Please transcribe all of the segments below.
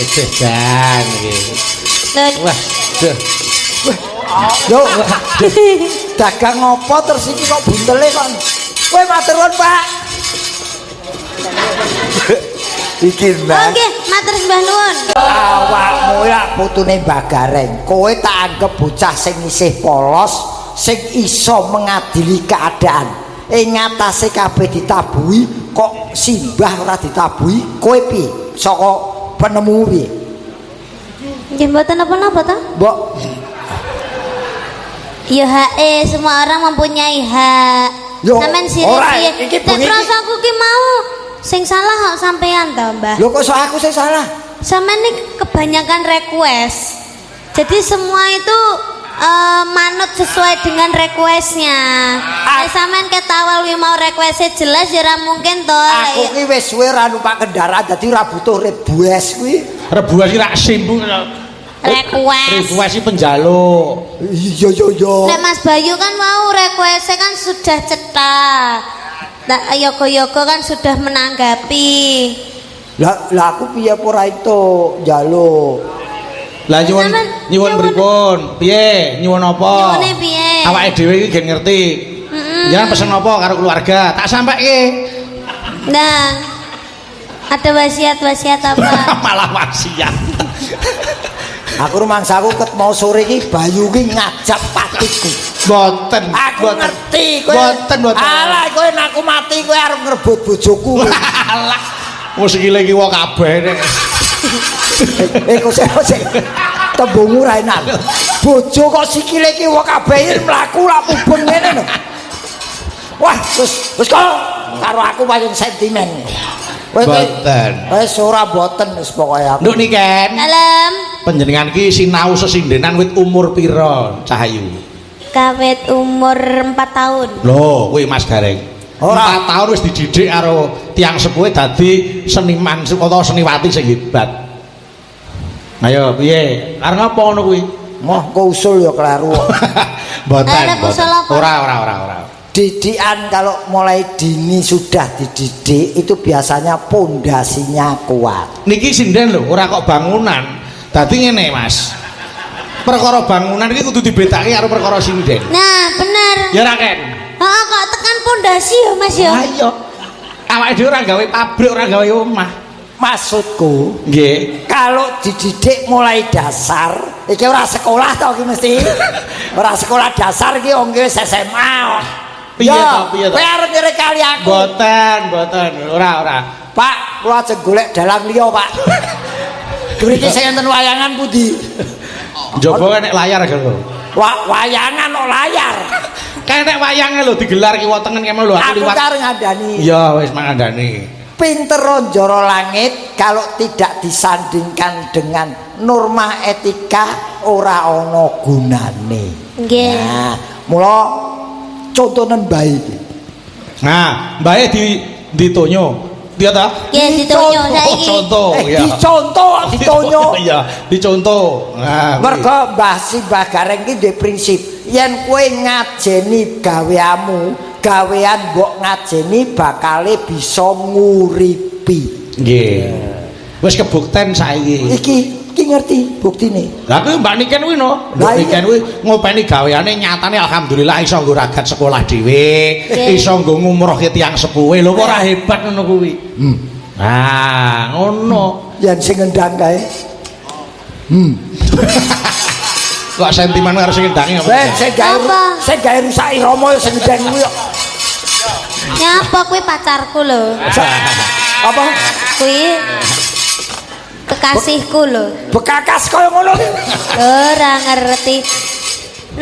Sedan iki. Wah, Yo, dagang apa terus iki kok buntele kok. Kowe matur nuwun, Pak. Iki Mbah. Oke, matur sembah nuwun. Awakmu ya putune Mbah Gareng. Kowe tak anggap bocah sing isih polos, sing iso mengadili keadaan. Ing ngatasé kabeh ditabuhi, kok simbah ora ditabuhi? Kowe piye? Saka penemu piye? Nggih mboten napa-napa ta? Mbok Ya hak semua orang mempunyai hak. Yo, Sampeyan ora, sire-sire. iki Nek bengi iki- rasaku ki mau sing salah kok sampean ta, Mbah. lho kok aku sing salah? Sampeyan nih kebanyakan request. Jadi semua itu manut sesuai dengan requestnya. Sampeyan ketawal wi mau requestnya jelas ya ora mungkin to. Aku ki wis suwe ra numpak kendaraan dadi ora butuh rebues kuwi. rebuan iki rak simbung. Request. Rebuan iki penjaluk. Iya yo. Nek Mas Bayu kan mau requestnya kan sudah cetak. Nah, Yogo-yogo kan sudah menanggapi. Lah aku piye ora itu njaluk. Lah nyuwun nyuwun pripun? Piye? Nyuwun apa? Nyuwune piye? Awake dhewe iki gen ngerti. Jangan pesen apa karo keluarga, tak sampaike. Nah, ada wasiat-wasiat apa? Malah wasiat. Aku rumangsaku ket mau sore iki Bayu ki ngajak patiku. Boten. Aku ngerti kowe. Boten. Alah kowe nek aku mati kowe arep ngrebut bojoku. Alah. Wis sikile iki wong kabeh nek. Kok sik tembungmu ra enak. Bojo kok sikile iki wong kabeh mlaku lak pubeng ngene lho. Wah, wis kok karo aku paling sentimen. Boten. Wis ora boten wis pokoke aku. Nduk niken. Dalam Panjenengan ki sinau sesindenan wit umur pira, Cahayu? kawit umur 4 tahun. Lho, kuwi Mas Gareng. Ora. 4 tahun wis dididik karo tiang sepuhe dadi seniman utawa seniwati sing hebat. Ayo piye? Arep ngapa ngono kuwi? Moh kok usul ya kleru. Mboten. Arep usul apa? Ora. Didikan kalau mulai dini sudah dididik itu biasanya pondasinya kuat. Niki sinden lho, ora kok bangunan. Dadi ngene, Mas. Perkara bangunan iki kudu dibedakake karo perkara sinden. Nah, bener. Ya ora Ken? Heeh, kok tekan pondasi ya, Mas ya. Ayo. Awake dhewe ora gawe pabrik, ora gawe omah. Maksudku, Nggih. kalau dididik mulai dasar, iki ora sekolah to iki mesti. Ora sekolah dasar iki wong wis SMA. Piye to, piye to? Kowe arep nyere kali aku. Boten. Ora. Pak, kula ajeng golek dalang liya, Pak. Mriki sing enten wayangan pundi? Njaba nek layar lho. Wayangan kok layar. Kayak wayange lho digelar kiwa tengen kemel lho aku Aku liwat. karo ngandani. Iya wis mangandani. Pinter njoro langit kalau tidak disandingkan dengan norma etika ora ana gunane. Nggih. Nah, mula contonen bae iki. Nah, mbae ditonyo. Dia ta? Nggih ditonyo saiki. Contoh ya. Dicontoh. Iya, dicontoh. Nah, Mergo Mbah Gareng iki duwe prinsip, yen kowe ngajeni gawean mbok ngajeni bakale bisa nguripi. nggih. Wis kebukten saiki. Iki ngerti buktine. Lah kuwi Mbak Niken kuwi no. Mbak Lah iya. Niken kuwi ngopeni gaweane nyatane alhamdulillah iso nggo ragat sekolah dhewe, iso nggo ngumrohke tiyang sepuhe. Lho ora hebat ngono kuwi. Nah, ngono. Yen sing ngendang kae. Kok sentimen karo sing ngendangi apa? Sing gawe rusak irama ya sing ngendang kuwi kok. Nyapa kuwi pacarku lho. Apa? Kuwi kekasihku lho. Bekakas kaya ngono ki. Ora ngerti.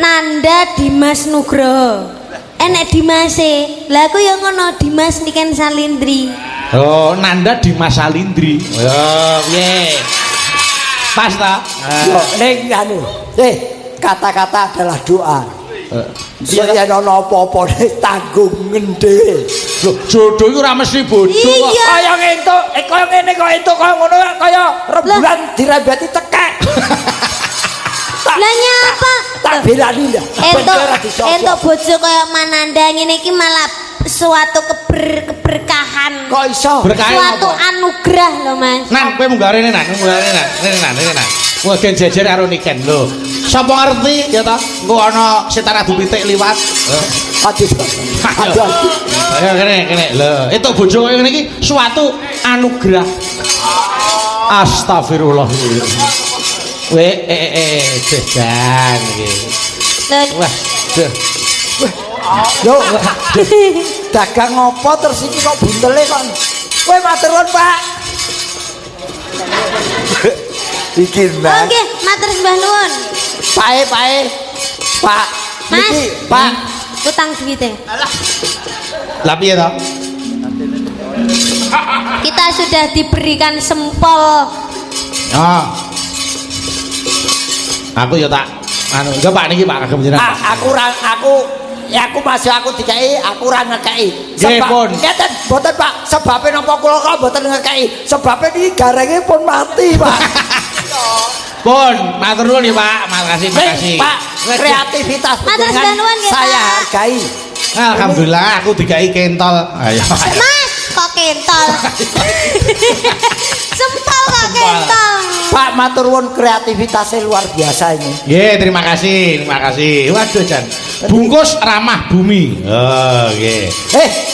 Nanda Dimas Nugroho. Enek Dimase. Lah aku ya ngono Dimas Niken Salindri. Oh, Nanda Dimas Salindri. Ya, piye? Pas ta? Yo ning anu. Kata-kata adalah doa. Yen ana apa-apa tanggung ngendhe. Lho, jodoh iku ora mesti bojo kok. Iya. Kaya ngentuk, kaya ngene kok entuk kaya ngono kaya rembulan dirembeti tekek. Lah nyapa? Tak belani ndak. Entuk bojo kaya Mananda ngene iki malah suatu keber keberkahan. Kok iso? Berkah Suatu apa? anugerah loh Mas. Nan kowe munggah rene nan, munggah rene nan. Rene nan. Wegen jejer karo Niken lho. Sapa ngerti ya ta? Engko ana setan adu pitik liwat. Aduh. Aduh. Ayo kene. Lho, itu bojo koyo ngene iki suatu anugerah. Astagfirullah. Jejan iki. Wah, duh. Yo. Dagang ngopo terus iki kok buntele kok. Kowe matur nuwun, Pak. Iki, Mbak. Oke, matur sembah nuwun. Pak. Pak. Mas. Niki, Pak. Utang duwite. Lah piye to? Kita sudah diberikan sempol. Oh. Aku ya tak anu, enggak Pak niki Pak kagem jenengan. Aku masih aku dikai, aku ora ngekeki. Nggih, pun. Ngeten, mboten Pak. Sebabe napa kula kok mboten ngekeki. Sebabe niki garenge pun mati, Pak. Pun, matur nuwun ya Pak. Makasih. Pak, kreativitas Matur panjenengan nuwun nggih, saya Pak. hargai. Alhamdulillah aku dikai kentol. Ayo. Mas, kok kentol. Sempol kok kentol. Pak, matur nuwun kreativitasnya luar biasa ini. Nggih, terima kasih. Waduh Jan. Bungkus ramah bumi. Oh, nggih.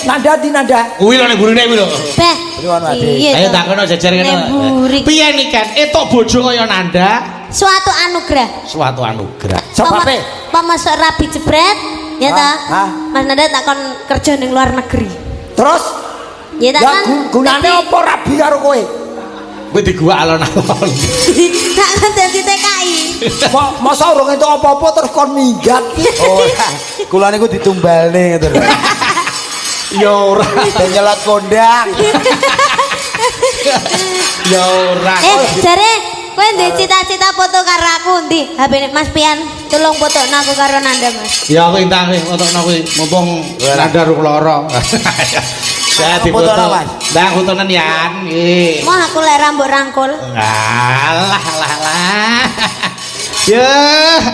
Nanda di nanda. Kuwi lho ning burine kuwi lho. Beh. iya Ayo toh. takono jejer kene. Neburi. Piye niken? Etok bojo kaya Nanda, Suatu anugerah. suatu anugerah. Sebabe. Pemasok rabi jebret, ya ta? Hah? Mas Nanda takon kerja ning luar negeri. Terus Ya ta ya kan? gunane apa rabi karo kowe? Kowe di gua alon-alon. Tak dadi TKI. Masa urung entuk apa-apa terus kon minggat ki. Oh, kula niku ditumbalne ngoten. Ya ora. Nyelot kondang. Ya ora. Jare kowe ndek cita-cita foto karo aku ndi? HP Mas Pian, tolong fotokno aku karo Nanda, Mas. Ya aku intang fotokno kuwi mumpung Nanda rung lara. Saya Foto dipoto. apa, Mas? Ndang fotonen yan. Nggih. Mau aku lek rambut rangkul. Alah. Ya,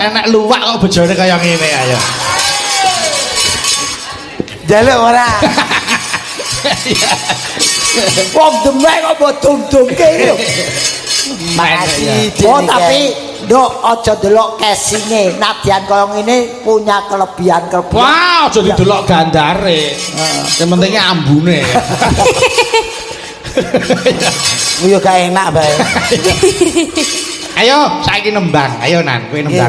enak luwak kok bojone kaya ngene ayo. Jaluk ora. Wong demek kok mbok dum-dumke iki. Makasih. Oh, tapi nduk aja delok casing-e. Nadyan kaya ngene punya kelebihan. Wah, aja didelok gandare. Yang pentingnya ambune. Kuwi yo gak enak bae. Ayo, saiki nembang. Ayo Nan, kowe nembang.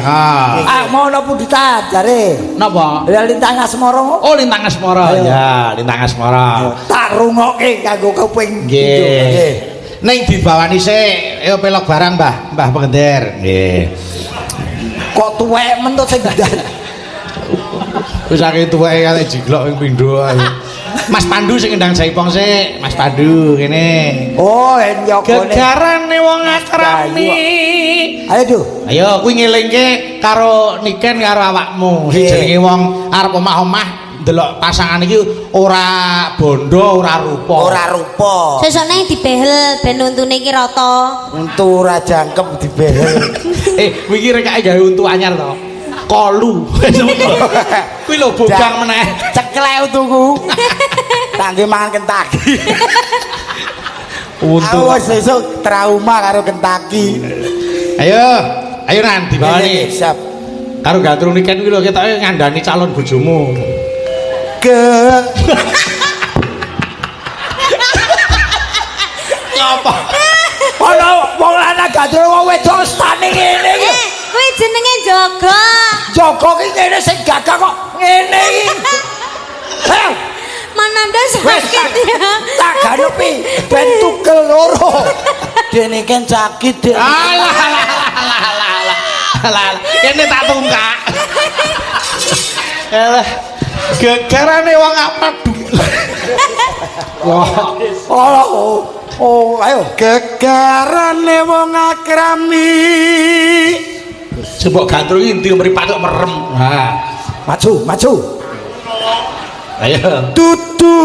Ah, mau napa ditat jare? Napa? Ya lintang asmara. Oh, Lintang Asmara. Ya, Lintang Asmara. Tak rungokke kanggo kuping. Nggih. Ning dibawani sik, ayo pelok barang, Mbah Pengender. Nggih. Kok tuwek men to sing ndan. Wis saking tuweke kate jiglok ping pindho ae. Mas Pandu sing ndang Jaipong sik, Mas Pandu kene. Oh, nyogone. Gegarane wong akrami. Ayo, Duh. Ayo kuwi ngelingke karo Niken karo awakmu. Jenenge wong arep omah-omah ndelok pasangan iki ora bondo, ora rupa. Ora rupa. Sesone dibehel ben untune iki rata. Untu ora jangkep dibehel. Kuwi iki rekake gawe untu anyar to. Kolu. Kuwi lho bogang meneh. Ceklek untuku. Kangge mangan Kentucky. Untu. Awas sesuk trauma karo Kentucky. Ayo Nan dibawani. Siap. Karo gandrung Niken kuwi lho ketoke ngandani calon bojomu. Ngapa? Ono wong lanang gandrung wong wedok stane ngene iki. Kuwi jenenge jaga. Jaga ki ngene sing gagah kok ngene iki. Heh, Mananda wis sakit ya. tak ganepi ben tugel loro. Dene kan sakit, Dek. Alah. Kene tak tungkak. Alah. Gegarane wong apa Wah. Oh, ayo. Gegarane wong akrami. Sebok gandrung iki mripat kok merem. Ha. Maju. Ayo. Tutu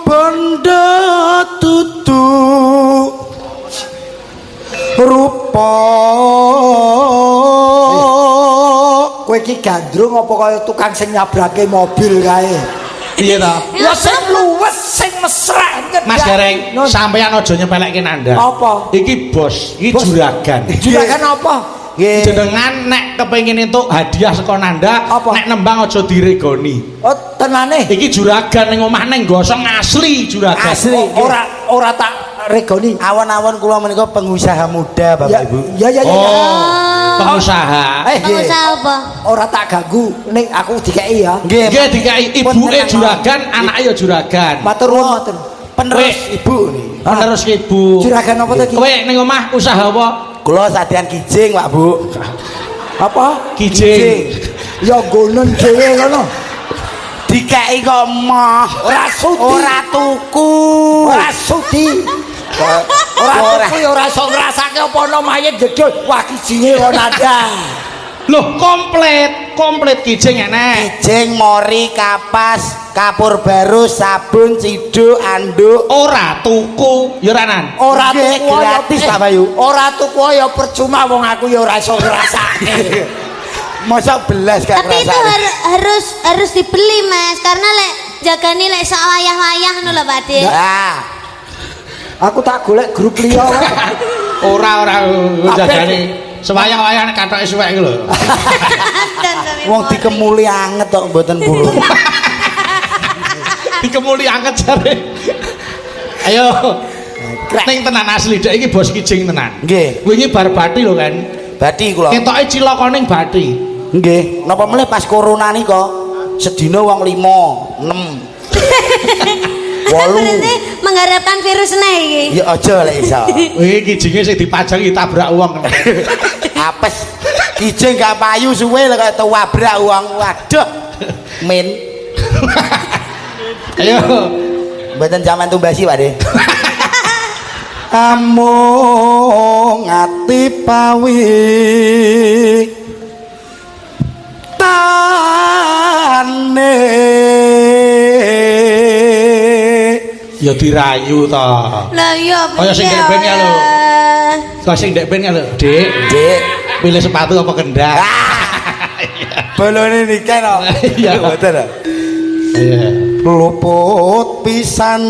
bondo tutu rupa. Kowe iki gandrung apa kaya tukang sing nyabrake mobil kae? Piye to? Ya sing luwes sing mesra. Mas Gareng, sampeyan aja nyepelekke nanda. Apa? Iki bos, iki Bos. juragan. Juragan apa? Nggih. Jenengan nek kepengin entuk hadiah saka nanda, Apa? nek nembang aja diregoni. Oh, tenane. Iki juragan ning omah ning gosong asli juragan. Asli. Ora tak regoni. Awan-awan kula menika pengusaha muda Bapak Ya, Ibu. ya. Oh, pengusaha. Pengusaha apa? Ora tak ganggu ning aku dikeki ya. Nggih. Nggih dikai ibuke tenang, juragan, anake ya juragan. Matur nuwun, matur. Penerus Ibu nih. Penerus ibu. Juragan apa tadi? Kowe ning omah usaha apa? Kula sadean kijing, Pak Bu. Apa? Kijing. Ya gonon dhewe ngono. Dikeki kok moh. Ora sudi. Ora tuku. Ora sudi. Ora tuku ya ora iso ngrasake apa ana mayit jedul. Wah kijinge ana ada. Loh, komplit kijing enek. Kijing, mori, kapas, kapur baru, sabun, ciduk, anduk. Ora tuku, ya ranan. Ora Nggih, tuku ya gratis, Pak Bayu. Ora tuku ya percuma wong aku ya ora iso ngrasake. Mosok belas gak Tapi itu harus dibeli Mas, karena lek jagani lek sak wayah-wayah ngono lho Pak De. Nah, Aku tak golek grup liya. Ora jagane. Sewayah-wayah nek katoke suwek iku lho. wong dikemuli anget kok mboten burung. Dikemuli anget jare. Ayo. Ning tenan asli dek iki bos kijing tenan. Nggih. Wingi bar bathi lho kan. Bathi kula. Ketoke cilaka ning bathi. Nggih, napa meneh pas corona nika sedina wong 5, 6. 8. Berarti mengharapkan virus iki. Ya aja lek iso. Iki kijinge sing dipajangi tabrak wong. Apes. Kijing gak payu suwe lek kaya tabrak wong. Waduh. Min. Ayo. Mboten jaman tumbasi, Pak De. Amung ati pawi tane Ya dirayu to. Lah iya. Kaya sing ndek ben ya lho. Kaya sing ndek ben ya lho, Dik. Dik. Pilih sepatu apa kendak? Bolone nikah no. Iya. Mboten. Iya. Luput pisan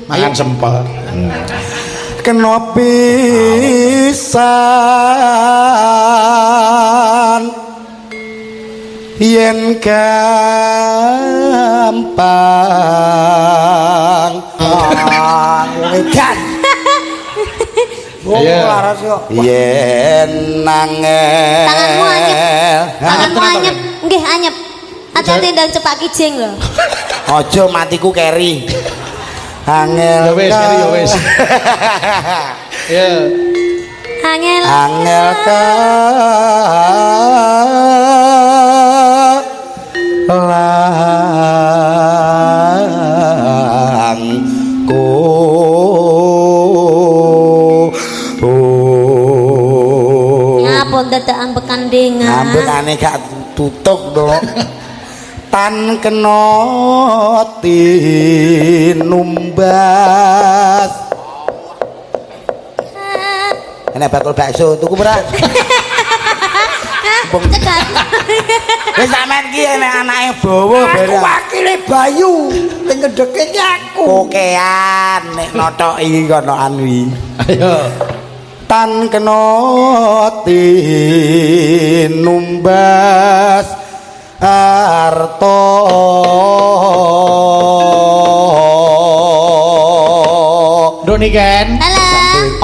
Makan sempet. kena pisan yen gampang Edan. Iya. Laras yo. yen nangel Tanganmu anyep. Tanganmu anyep. Nggih anyep. Hati-hati ndang cepak kijing lho. aja matiku keri angel Ya wis, keri ya wis. Ya. Angel. angel langku Ngapun dadak ambekan dengar. ambekane gak tutuk dong tan kena tinumbas enak bakul bakso tuku ora Cekat. wis sampean ki enek anake bawa Aku bareng wakile Bayu. Ning ngedeke aku. kokean nek notoki konoan wi Ayo. tan kena tinumbas arto Doniken. Halo.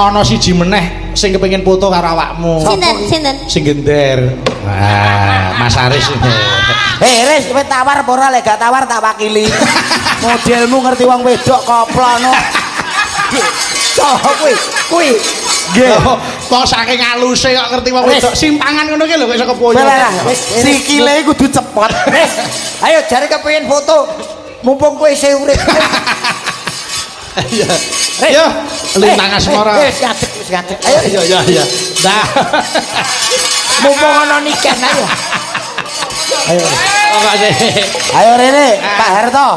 Ana siji meneh sing kepengin foto karo awakmu. Sinten? Sing gender. Wah, Mas Aris ini. Ris, kowe tawar apa ora lek gak tawar tak wakili. Modelmu ngerti wong wedok koplono. Soho kuwi. Nggih. Kok saking aluse kok ngerti wong wedok simpangan ngono ki lho kok iso kepoyo. Sikile kudu cepot. Wis, ayo jare kepengin foto. Mumpung kowe isih urip. Iya. Yo, lintang asmara. Wis ngadeg. Ayo Iya. Nah. mumpung ana nikah ayo. Ayo. Kok sih. Ayo Rene, Pak Harto.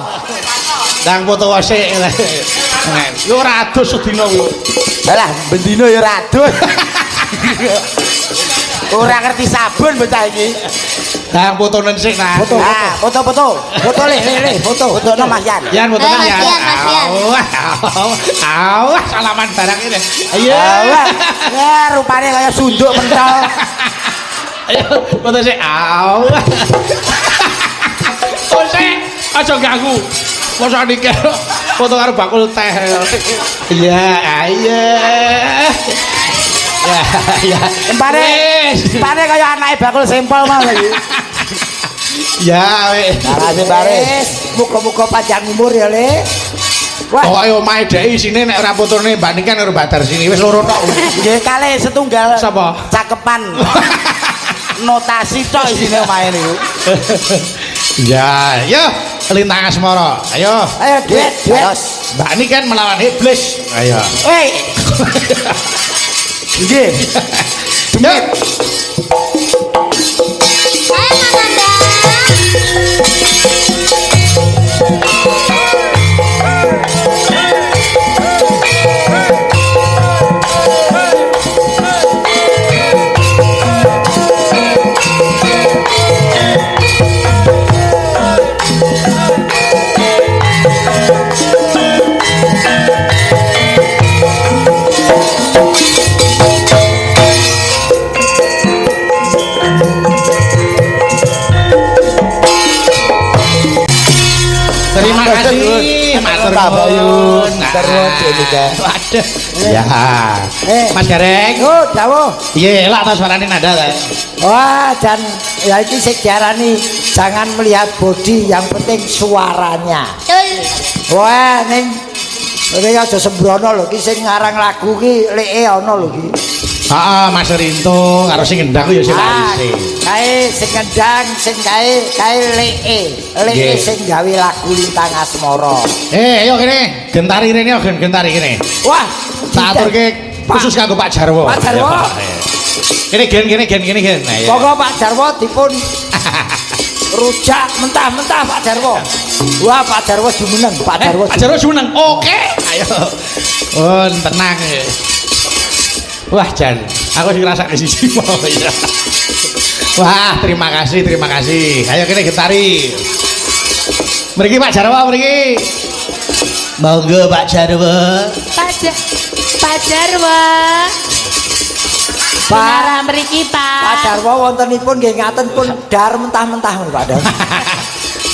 Ndang foto wasik. Yo ora adus sedina kuwi. Lah, bendino ya radus. Ora ngerti sabun bocah iki. Nah, fotonen sik nah. Foto. Ah, foto-foto. Foto le, foto. Fotono Mas Yan. Yan fotonen Mas ya. Yan, Mas Yan. Awas salaman barang ini. Ayo. Wah, ya rupane kaya sunduk pentol. Ayo foto sik. Awas. Oh sik, aja ganggu. Mosok niki foto karo bakul teh. Iya, ayo. Ya. Pare kaya anake bakul sempol mau lagi. Ya, weh. Makasih Baris. Muga-muga panjang umur ya, Le. Wah, Pokoke omahe dhek isine nek ora fotone bandingkan karo Badar sini wis loro tok. Nggih kalih setunggal. Sapa? Cakepan. Notasi tok isine omahe niku. Ya, yo lintang asmara. Ayo. ayo duet. Mbak ini kan melawan iblis. Ayo. Hei. Nggih. Demit. Ayo Mananda. Terima kasih, Matur nuwun. Terus juga. Waduh. Ya. Mas Gareng. Oh, dawuh. Iya, lah tas suarane nada ta. Wah, dan ya iki sing diarani jangan melihat bodi, yang penting suaranya. Wah, ning iki aja sembrono lho, iki sing ngarang lagu ki leke ana lho iki. Heeh, Mas Rinto karo sing ngendang ya sing larise. Kae sing ngendang, sing kae leke. Leke Nggih. sing gawe lagu Lintang Asmara. Ayo kene, gentari rene gentari kene. Wah, Tak aturke khusus kanggo Pak Jarwo. Pak Jarwo. Kene gen. Nah, ya. Monggo Pak Jarwo dipun rujak mentah-mentah Pak Jarwo. Wah, Pak Jarwo jumeneng, Pak Jarwo. Pak Jarwo jumeneng. Oke, ayo. Oh, tenang. Wah, Jan, aku sing ngrasake siji mau ya. Wah, terima kasih. Ayo kene gentari. Mriki Pak Jarwo, mriki. Monggo Pak Jarwo. Pak Jarwo. Para mriki, Pak Pak. Jarwo wontenipun nggih ngaten pun dar mentah-mentah ngono Pak Dar.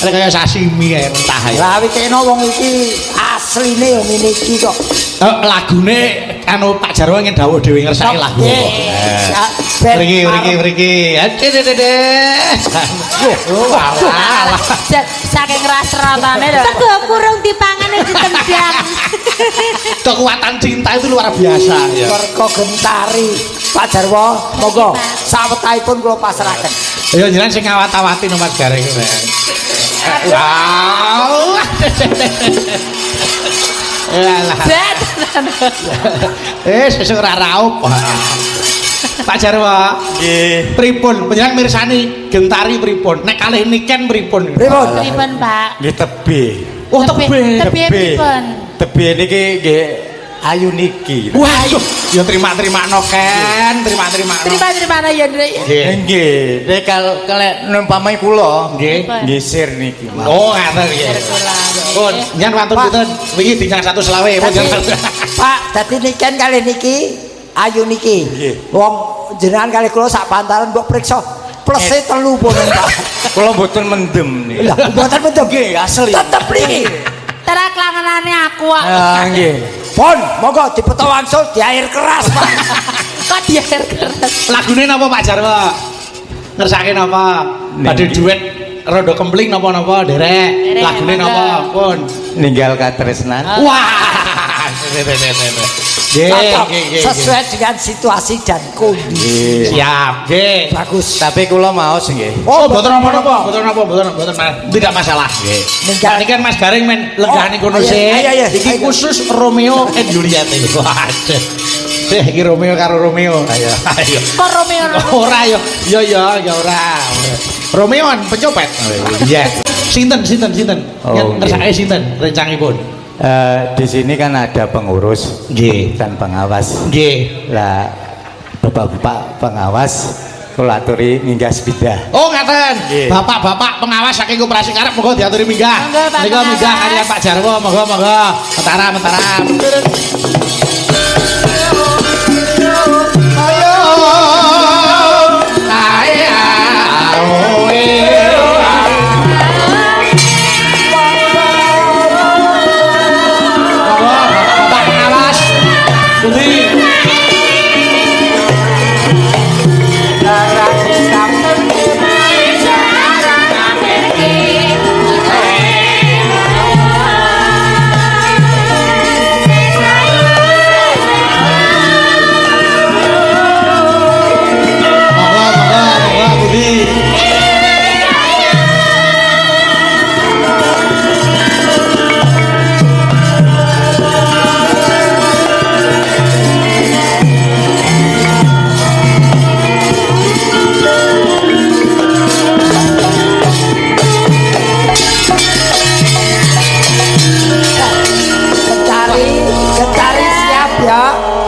Ada kayak sashimi kayak mentah ya. Lah wikene wong iki asline yo ngene iki kok. Lagune anu Pak Jarwo ingin dawuh dhewe ngersake lagu. Mriki. Adedede. Wah. Saking ras-ratane lho. Sego kurung dipangan ditendang. Kekuatan cinta itu luar biasa ya. Mergo gentari Pak Jarwo, monggo sawetahipun kula pasrahaken. Ya jenengan sing ngawat-awati no Mas Gareng. Wow. Yalah. Sesuk ora raup. Pak Jarwo. Nggih. Pripun panjenengan mirsani gentari pripun? Nek kalih niken pripun? Pripun? Pripun, Pak? Nggih tebih. Oh, tebih. Tebih pripun? Tebih niki nggih ayu niki. Waduh, ya terima-terima no Ken, terima-terima. Terima ya, Ndrik. Nggih, nek kalek numpamai kula Nggih. nggih sir niki. Oh, ngaten nggih. Pun, nyen wonten pinten? Wingi dinang 1 selawe, pun jenengan. Pak, dadi niken kali niki ayu niki. Nggih. Wong jenengan kali kula sak pantaran mbok priksa plese 3 pun Pak. Kula mboten mendem niki. Lah, mboten betul. Nggih, asli. Tetep niki. Tera klangenane aku kok. Ah, nggih. Pun, monggo dipeto wangsul di air keras, Pak. Kok di air keras. Lagune napa Pak Jarwo? Ngersake napa? Badhe duet rada kempling napa-napa derek. Derek, Lagune monggo. napa? Pun. Ninggal katresnan. Wah. Nggih, Cocok, nggih. sesuai dengan situasi dan kondisi. Nggih. Siap, nggih. Bagus. Tapi kula maos nggih. Oh, boten napa-napa, tidak masalah. Nggih. Ninggal- Niki kan Mas Gareng men legane kono ayo, sik. ayo, Iki ayo. khusus Romeo and Juliet iki. Waduh. Iki Romeo karo Romeo. Ayo. Kok Romeo Ora ya. Ya ora. Romeo kan pencopet. Iya. Sinten? Oh, Yang nggih. ngersake sinten rencangipun? Di sini kan ada pengurus Nggih. dan pengawas. Nggih. Lah bapak-bapak pengawas kula aturi minggah sepeda. Oh ngaten. Nggih. Bapak-bapak pengawas saking koperasi karep monggo diaturi minggah. Monggo, Pak Monggo minggah pengawas. kalian Pak Jarwo, monggo. Mentaram. Ayo. Bapak pengawas. Pundi? Monggo, Budi. Getari siap ya.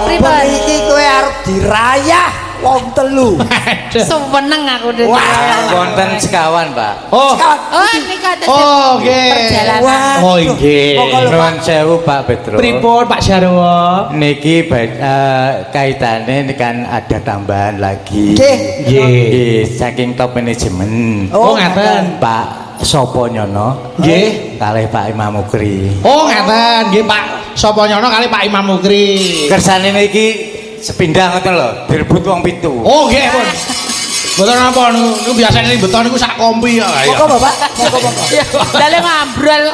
Pripun? Bengi iki kowe arep dirayah wong telu. Suweneng aku dene. Wah. Wonten sekawan, Pak. Oh, Oh, nika oh, nggih. perjalanan. Oh, nggih. Nuwun sewu Pak Petro. Pripun Pak Jarwo? Niki kaitane kan ada tambahan lagi. Nggih. Nggih, saking top manajemen. Oh, ngaten. Pak Sopo Nyono Nggih. kalih Pak Imam Mukri. Oh, ngaten. Nggih, Pak. Sapa nyono kali Pak Imam Mukri. Kersane niki sepindah ngoten lho, direbut wong 7. Oh, nggih, pun. Mboten napa niku biasane beton niku sak kompi ya. Monggo Bapak, monggo. Dale ngambrol.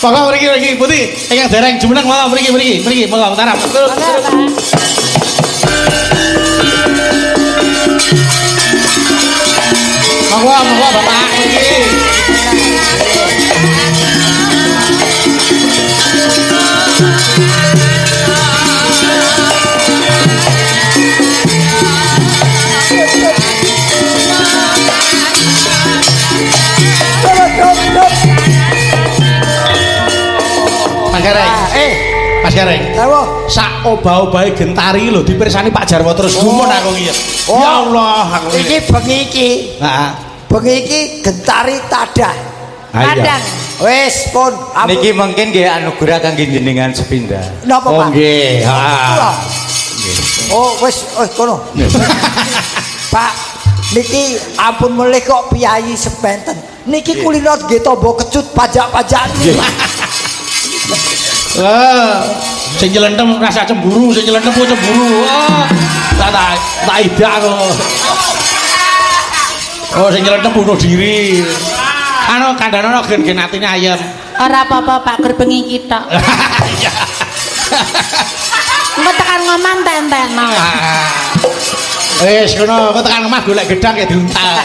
Monggo mriki Putih. Ingkang dereng jumeneng monggo mriki. Monggo tarap. Monggo Bapak mriki. Mas Gareng. Mas Gareng. Tahu? Sak obah-obahe gentari lho dipirsani Pak Jarwo terus gumun aku iki. Ya Allah, aku Iki bengi iki. Heeh. Bengi iki gentari tadah. Padang. Wis pun. Niki mungkin nggih anugerah kangge jenengan sepindah. Napa Oh Pak? nggih. Kula. Oh wis, kono. Pak, niki ampun melih kok piyayi sepenten. Niki kulino nggih tombo kecut pajak-pajak niki. Sing nyelentem rasa cemburu, sing nyelentem ku cemburu. Tak idak kok. Oh, sing nyelentem bunuh diri. Anu kandhane gen atine ayem. Ora apa-apa Pak gerbengi kita. Iya. Engko tekan ngomong tentekno. Wis ngono, kok tekan omah golek gedang ya diuntal.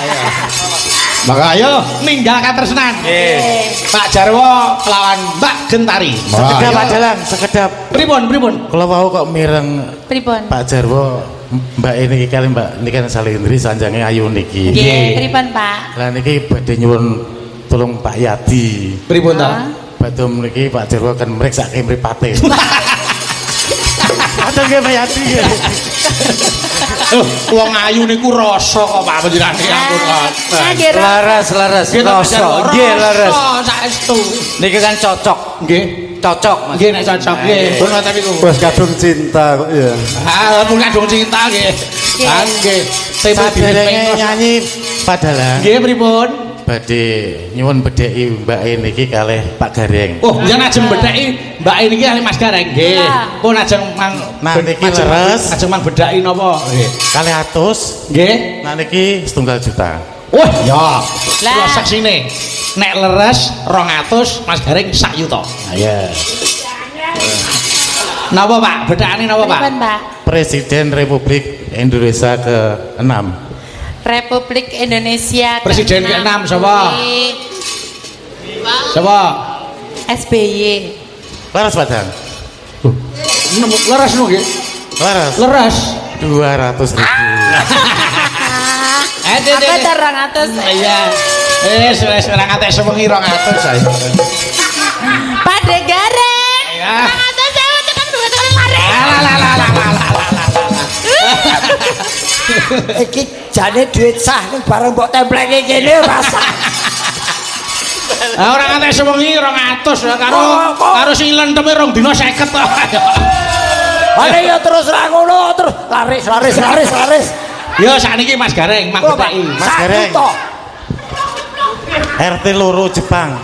Maka ayo ninggalkan tresnan. Nggih. Pak Jarwo kelawan Mbak Gentari. Sekedap Pak Dalang, sekedap. Pripun? Kalau mau kok mireng Pripun? Pak Jarwo, Mbak ini kali Mbak ini kan Salindri sanjange ayu niki. Nggih, pripun Pak? Lah niki badhe nyuwun tolong Pak Yadi. Pripun ta? Badhe mriki Pak Jarwo kan mriksake mripate. Ada nggih Pak Yadi. Wong ayu niku rasa kok Pak panjenengane ampun. Nggih, Laras Nggih, Pak rasa. Jarwo, Nggih, laras. rasa saestu. Niki kan cocok. Nggih. Cocok, Mas. Nggih nek cocok nggih. Pun ngoten niku. Wes kadung cinta kok ya. Mun kadung cinta nggih. Ah nggih. Tempe Saderenge nyanyi Pak Dalang. Nggih pripun? Badhe nyuwun bedheki Mbak niki kalih Pak Gareng. Oh, yen ajeng bedhaki Mbak niki kali Mas Gareng. Nggih. Pun ajeng mang Nah, niki leres. Ajeng mang bedhaki napa? Nggih. Kalih atus. Nggih. Nah niki 1 juta. Wah, ya. Lah. Kula seksine. Nek leres 200, Mas Gareng 1 yuta. Ya. Napa Pak? Bedhakane napa Pak? Pripun Pak? Presiden Republik Indonesia ke-6. Republik Indonesia Presiden ke-6. ke-6 sapa? Sapa? SBY. Laras Padang. Leres nu nggih. Laras. Leres. 200.000. Apa 200? Iya. Wis ora ngatek sewengi 200 saya. Pak De Gareng. Ya. 200.000 tekan 2 tekan lare. Lah. Iki jane duit sah ning bareng mbok templeke kene rasa. Lah ora nganti sewengi 200 karo sing lenteme 2 dina 50 kok. Are ya terus ra ngono terus laris. Yo sakniki Mas Gareng, Mang Beteki. Mas Gareng. RT loro Jepang.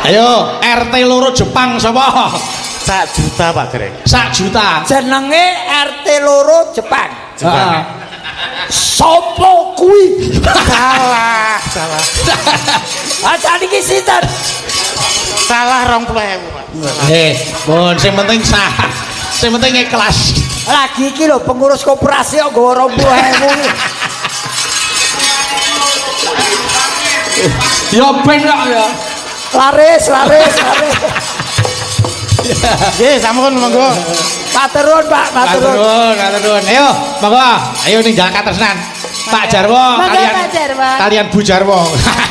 Ayo, RT loro Jepang sapa? 1 juta Pak Gareng. 1 juta. Jenenge RT loro Jepang. Heeh. Sopo kuwi? Salah. Aja niki sinten? Salah 20.000 Pak. Pun sing penting sah. Sing penting ikhlas. Lagi iki lho pengurus koperasi kok nggawa 20.000 iki. Yo ben kok ya. Laris. Nggih, sampun monggo. Matur nuwun, Pak, matur nuwun. Matur nuwun. Ayo, monggo. Ayo ninggal katresnan. Pak Jarwo Monggo, kalian Pak Jarwo. kalian Bu Jarwo.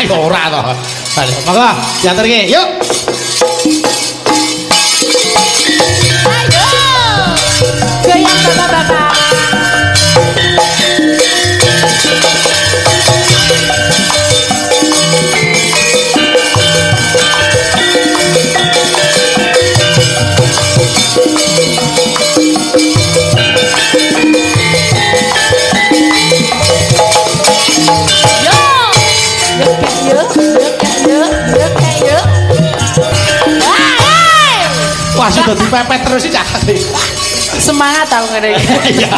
Ayo ora to. Monggo, diaturke. Yuk. Ayo. Goyang bapak-bapak. Wah, sudah dipepet terus iki cah. Semangat tau ngene iki. Iya.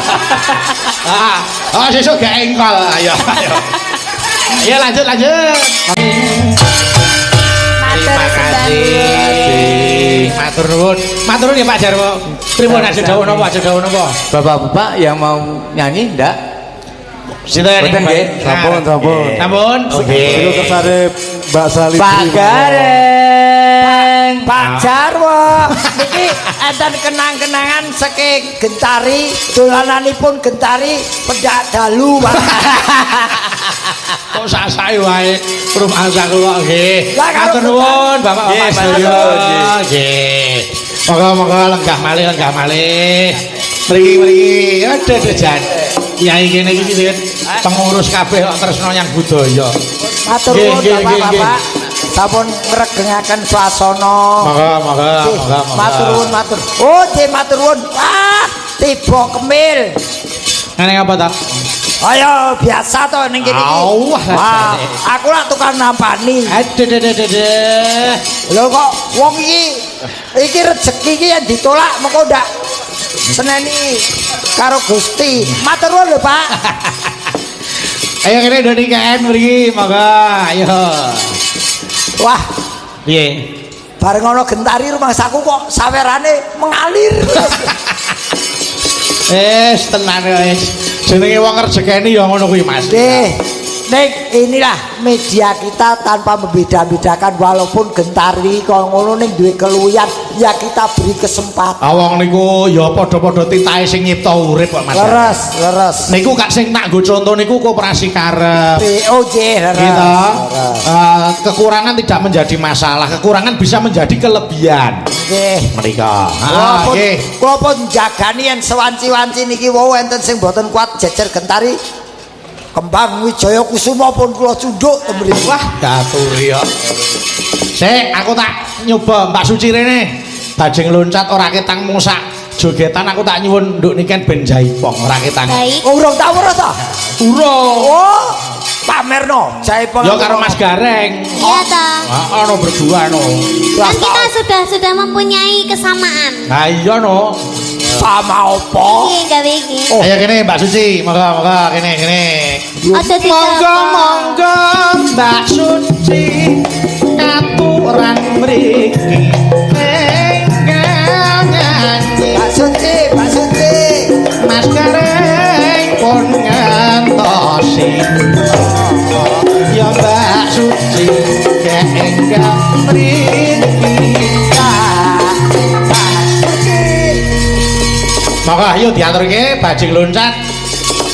Sesuk gak engkol. Ayo. Ayo lanjut. Terima kasih. Matur nuwun ya Pak Jarwo. Pripun aja dawuh napa? Bapak-bapak yang mau nyanyi ndak? Sinten Boten nggih. Sampun. Oke. Iku kersane Mbak Sali. Pak Gareng. Pak Jarwo niki enten kenang-kenangan saking Gentari, dolananipun Gentari pedak dalu, Pak. Kok sasae wae rumangsa kula nggih. Lah, karo Matur nuwun Bapak-bapak Nggih, sedaya. matur nuwun, Nggih. Moga-moga lenggah malih. Mriki. Aduh jan. Kiai kene iki sinten? Pengurus kabeh kok tresno yang budaya. Matur Nggih, nuwun nggih, nggih, Bapak-bapak. Sampun ngregengaken swasana. Moga. Matur nuwun, matur. Oh, matur nuwun. Wah, tiba kemil. Ngene apa ta? Ayo biasa to ning kene iki. Awah, Wah, rasane. aku lak tukang nampani. Aduh. Lho kok wong iki rezeki iki yang ditolak mengko ndak seneni karo Gusti. Matur nuwun lho, Pak. Ayo kene do nikahan mriki, monggo. Ayo. Wah, Piye? bareng ana Gentari rumangsaku kok sawerane mengalir. Tenan wis. Jenenge wong rezekeni ya ngono kuwi, Mas. Nek inilah media kita tanpa membeda-bedakan walaupun Gentari kalau ngono ning duwe keluyan ya kita beri kesempatan. Wong niku ya padha-padha titahe sing nyipta urip kok, Mas. Leres. Niku kak sing tak nggo contoh niku koperasi karep. POJ leres. Gitu. Kekurangan tidak menjadi masalah, kekurangan bisa menjadi kelebihan. Nggih. Menika. Kula pun jagani yen sewanci-wanci niki wau enten sing boten kuat jejer Gentari. Kembang Wijaya Kusuma pun kula cunduk temriki. Wah, gatur ya. Sik, aku tak nyoba Mbak Suci rene. Bajing loncat ora ketang musak. Jogetan aku tak nyuwun nduk niken ben jaipong ora ketang. Baik. Oh, urung tau ora ta? Urung. Oh, pamerno jaipong. Ya karo Mas Gareng. Iya toh. Ono berdua no. Kan kita sudah mempunyai kesamaan. Nah iya no. Sama opo? Iki gawe iki. Ayo kene Mbak Suci, monggo kene. Aja Monggo Mbak Suci aturan mriki. Pak Suci. Mas Gareng pun ngantosi. Ya Mbak Suci keenggak mriki. Maka ayo diaturke bajing loncat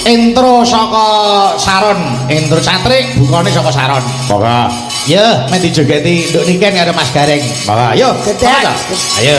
intro saka Saron, intro Catrik bukane saka Saron. Maka ya men dijogeti nduk niken karo Mas Gareng. Maka ayo. Gedek. Ayo.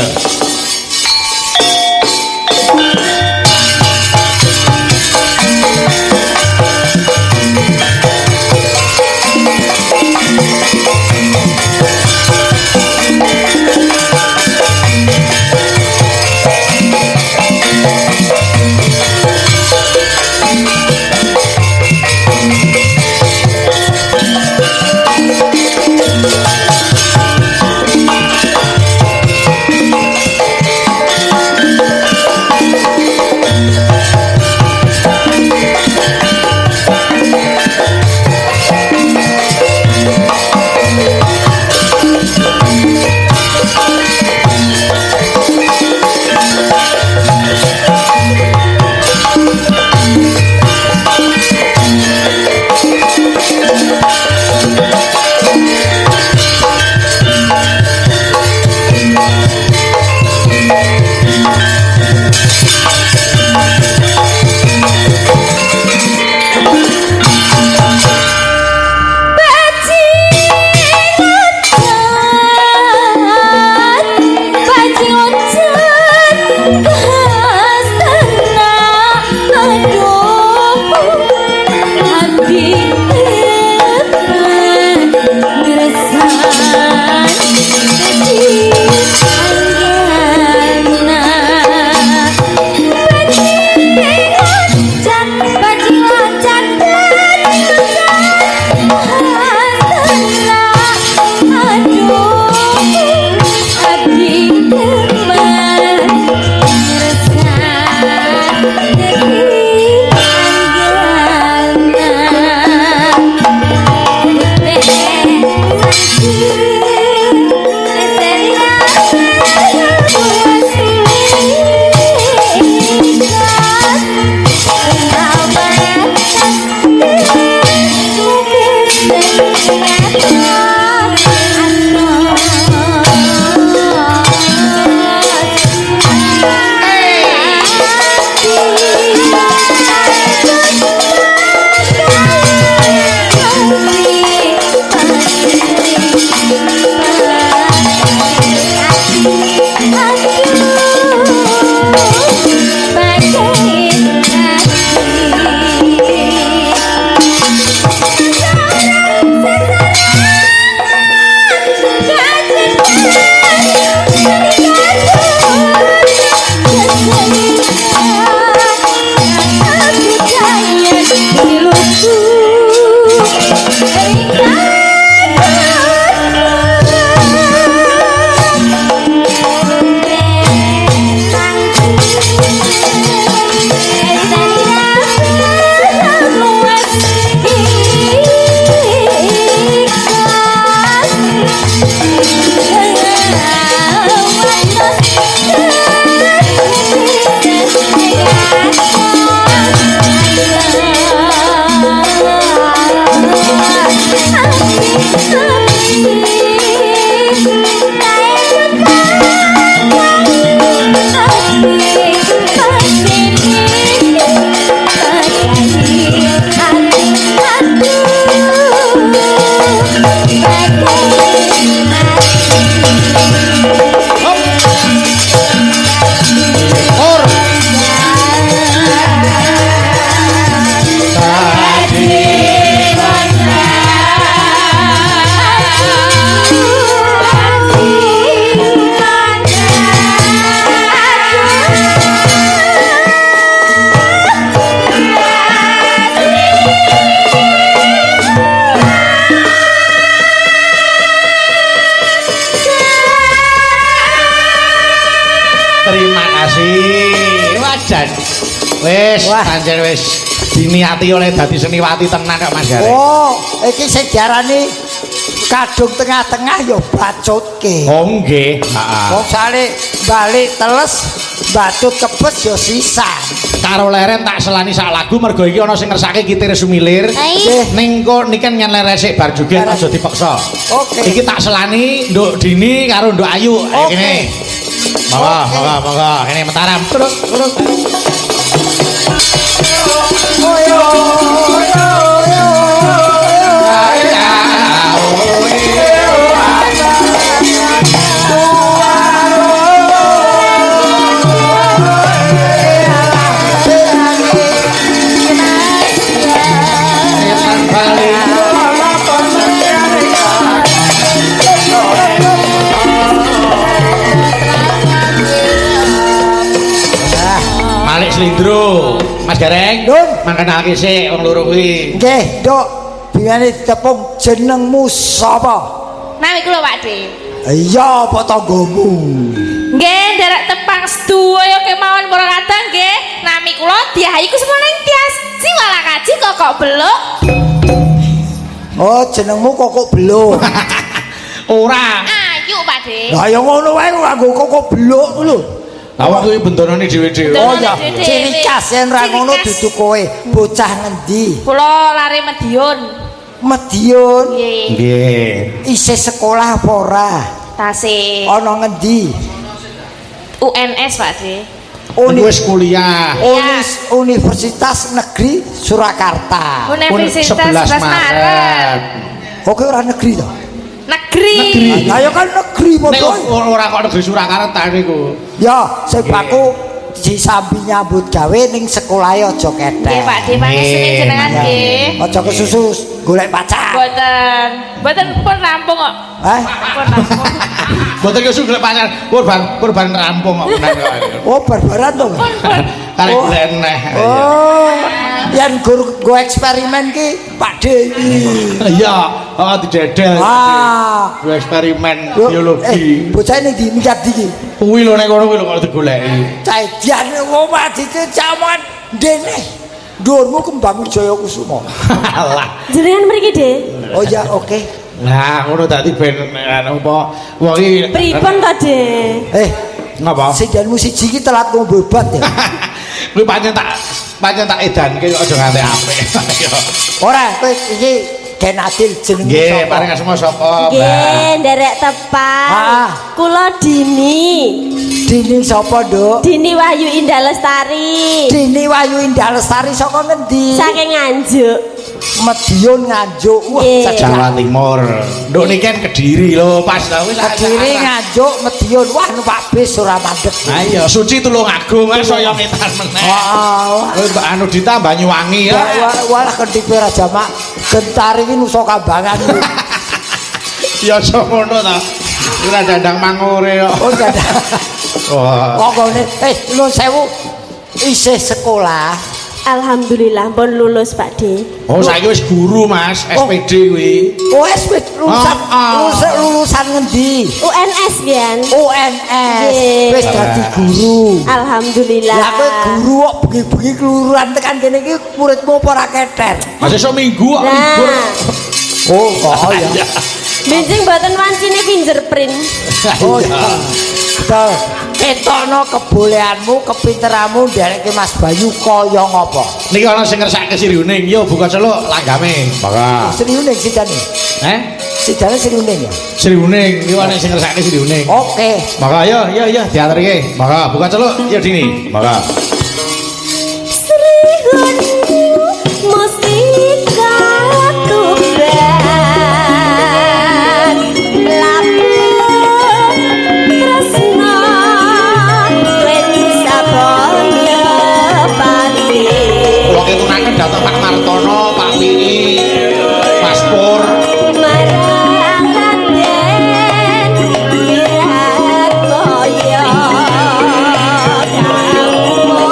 Wis, Wah. pancen wis diniati oleh dadi seniwati tenan kok Mas Gareng. Oh, iki sing diarani kadung tengah-tengah ya bacutke. Oh nggih, heeh. Wong sale balik teles bacut kebes ya sisa. Karo leren tak selani sak lagu mergo iki ana sing ngersake kitir sumilir. Baik. Ning kok niki kan nyen resik bar joget aja dipaksa. Oke. Iki tak selani Nduk Dini karo Nduk Ayu. Ayo Oke. kene. Monggo. Kene mentaram. Terus. Malik Slindro. Mas Gareng. Nun. Mangkenake sik wong loro kuwi. Nggih, Dok. Bingane ditepung jenengmu sapa? Nami kula Pak De. Iya, apa tanggamu? Nggih, nderek tepang sedaya kemawon para kadang nggih. Nami kula Diayu Kusuma Tias. Sing wala kaji kok beluk. Oh, jenengmu Kokok Beluk. Ora. Ayu Pak De. Lah ya ngono wae nganggo Kokok Beluk ku lho. Awak kuwi bendonane dhewe-dhewe. Oh ya, Dhewe-dhewe. ciri khas yen ra ngono Ciri khas. dudu kowe. Bocah ngendi? Kula lari Madiun. Medion. Nggih. Nggih. Isih sekolah apa ora? Tasih Ana ngendi? UNS Pak De. Wis kuliah. Universitas Negeri Surakarta. Universitas 11 Maret. Oke ora negeri to? Negeri. Lah ya kan negeri Nek padha. ora kok negeri Surakarta niku. Ya, sing baku disambi nyambut gawe ning sekolahe aja ketek. Nggih Pak De, pangestuning jenengan nggih. Aja kesusu golek pacar. Boten pun rampung kok. Hah? Pun rampung. Mboten kesu golek pacar. Kurban rampung kok menan kok. Oh, barbaran to. Kali Oh. gleneh. Oh, yang go eksperimen ki Pak De iki. Iya, oh didedel. Ah, Gue eksperimen Yo, biologi. bocah ini di minggat iki. Kuwi lho nek kono kuwi lho kok digoleki. Cah diane omah dicaman dene. Dhuwurmu kembang Wijaya Kusuma. Alah. Jenengan mriki, De? Oh ya, oke. Nah, ngono dadi ben anu apa wong iki Pripun to, De? ngapa? Sejanmu siji iki telat ngombe obat ya. Kuwi pancen tak edanke kok aja nganti apik. Yo. Ora, kowe iki Ken Adil jenengmu Nggih, sapa? paring asma sapa, Mbak? Nggih, nderek tepan. Ah. Kula Dini. Dini sapa, Nduk? Dini Wahyu Indah Lestari. Dini Wahyu Indah Lestari saka ngendi? Saking Nganjuk. Medion Nganjuk. Wah, Nggih. Jawa Timur. Nduk niki kan Kediri lho, pas ta wis. Kediri Nganjuk Medion. Wah, numpak bis ora mandeg. Ayo, Suci Tulungagung wis saya ngetan meneh. Wah, Wis Mbak anu Dita Banyuwangi ya. walah kentipe ra jamak. Gentar iki nusa Kambangan. Ya aja ngono ta. Ora dandang mangure kok. Oh, enggak ada. Wah. Pokoknya, nuwun sewu isih sekolah. Alhamdulillah pun lulus, Pak De. Oh, saiki wis guru, Mas, SPD kuwi. Oh, wis lulusan ngendi? UNS kan? UNS. Nggih. Wis dadi guru. Alhamdulillah. Lah kowe guru kok bengi-bengi keluruan tekan kene iki muridmu apa ora keter? Mas esuk Minggu kok libur. Nah, Oh, oh ya. benjing mboten wancine fingerprint. Oh ya. Betul. Ketokno kebolehanmu, kepinteranmu ndereke Mas Bayu kaya ngapa? Niki ana sing ngersake Siriuning. Yo buka celuk langgame. Maka. Sriuning sidane. Sidane Sriuning ya. Siriuning, iki ana sing ngersake Siriuning. Oke. Maka yo diaturke. Maka buka celuk yo Dini. Maka. Srihun mustika tuban lapun tresna weni sabaya pati Kula ketunaken dhateng Pak Martono, Pak Piri, Mas Pur. marang Raden Wiratoyo kang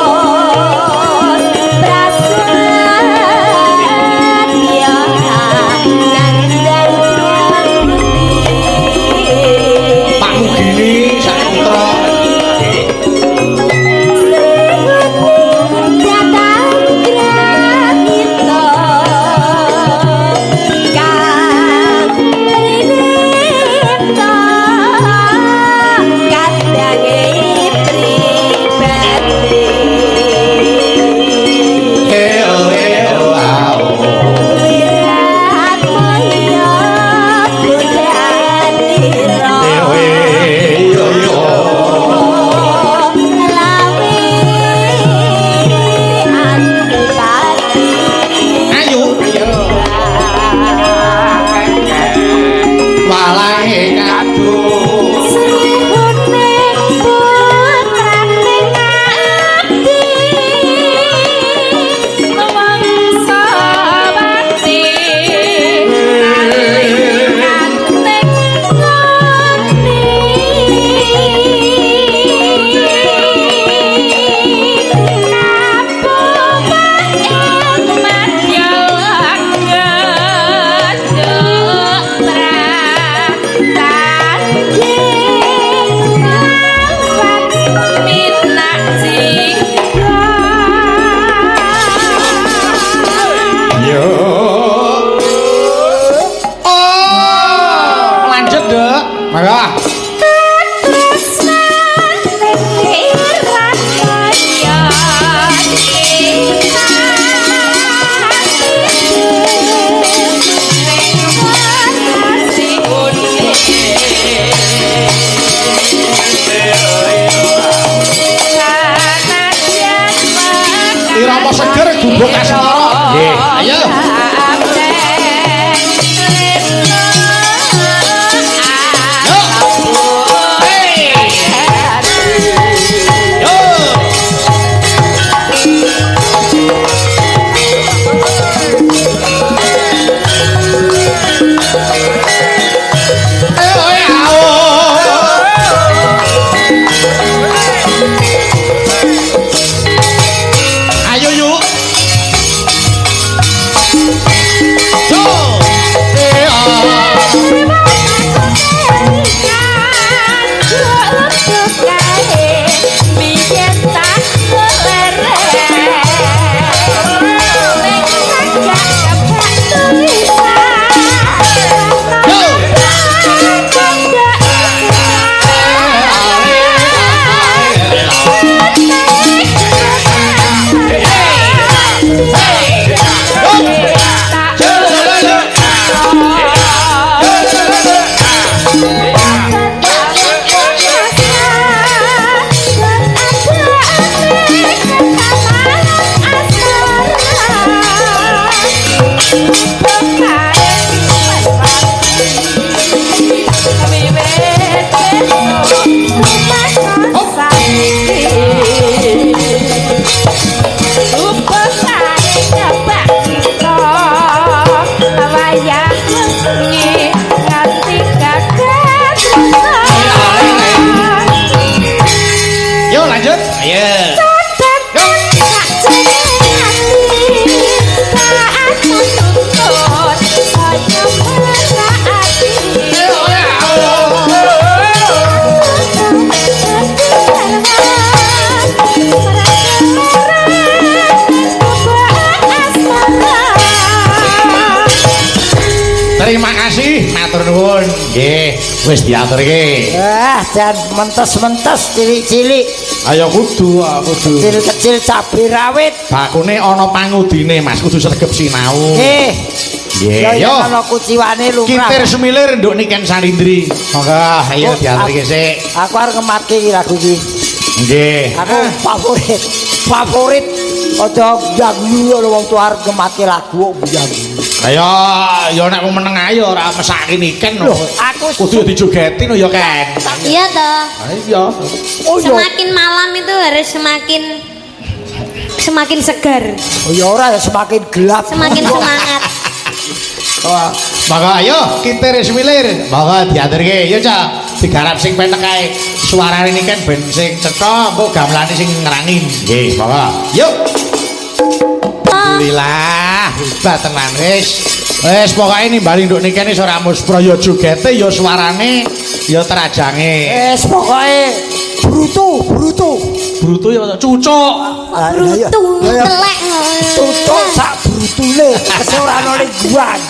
irama seger gubuk asmara. Nggih, ayo. Terima kasih, matur nuwun. Nggih, wis diaturke. Jan mentes-mentes cilik-cilik. Ayo kudu, kudu. Kecil-kecil cabai rawit. Bakune ana pangudine, Mas, kudu sregep sinau. Nggih. Nggih, yo. Ana kuciwane lumrah. Kitir semilir nduk niken Salindri. Monggo, ayo diaturke sik. Aku arep ngematke iki lagu iki. Nggih. Aku favorit. Favorit. Aja ganggu ana wong tuwa arep ngematke lagu kok ganggu. Ayo, ya nek wong meneng ae ora mesake niken. Aku kudu dijogeti no ya, Ken. Iya toh. Iya. Oh, semakin malam itu harus semakin segar. Oh ya ora ya semakin gelap. Semakin semangat. Wah, maka ayo kitir semilir. Maka diaturke. Ya, Cak. Digarap sing penek ae. Suarane niken ben sing cetha, engko gamelane sing ngerangin. Nggih, maka. Yuk. Alhamdulillah, hebat tenan wis. Wis pokoke nimbali nduk niki wis ora muspra ya jogete ya suarane ya terajange. Wis pokoke Brutu ya cucuk. Brutu telek. Tutuk sak brutule, kese ora ana ning guang.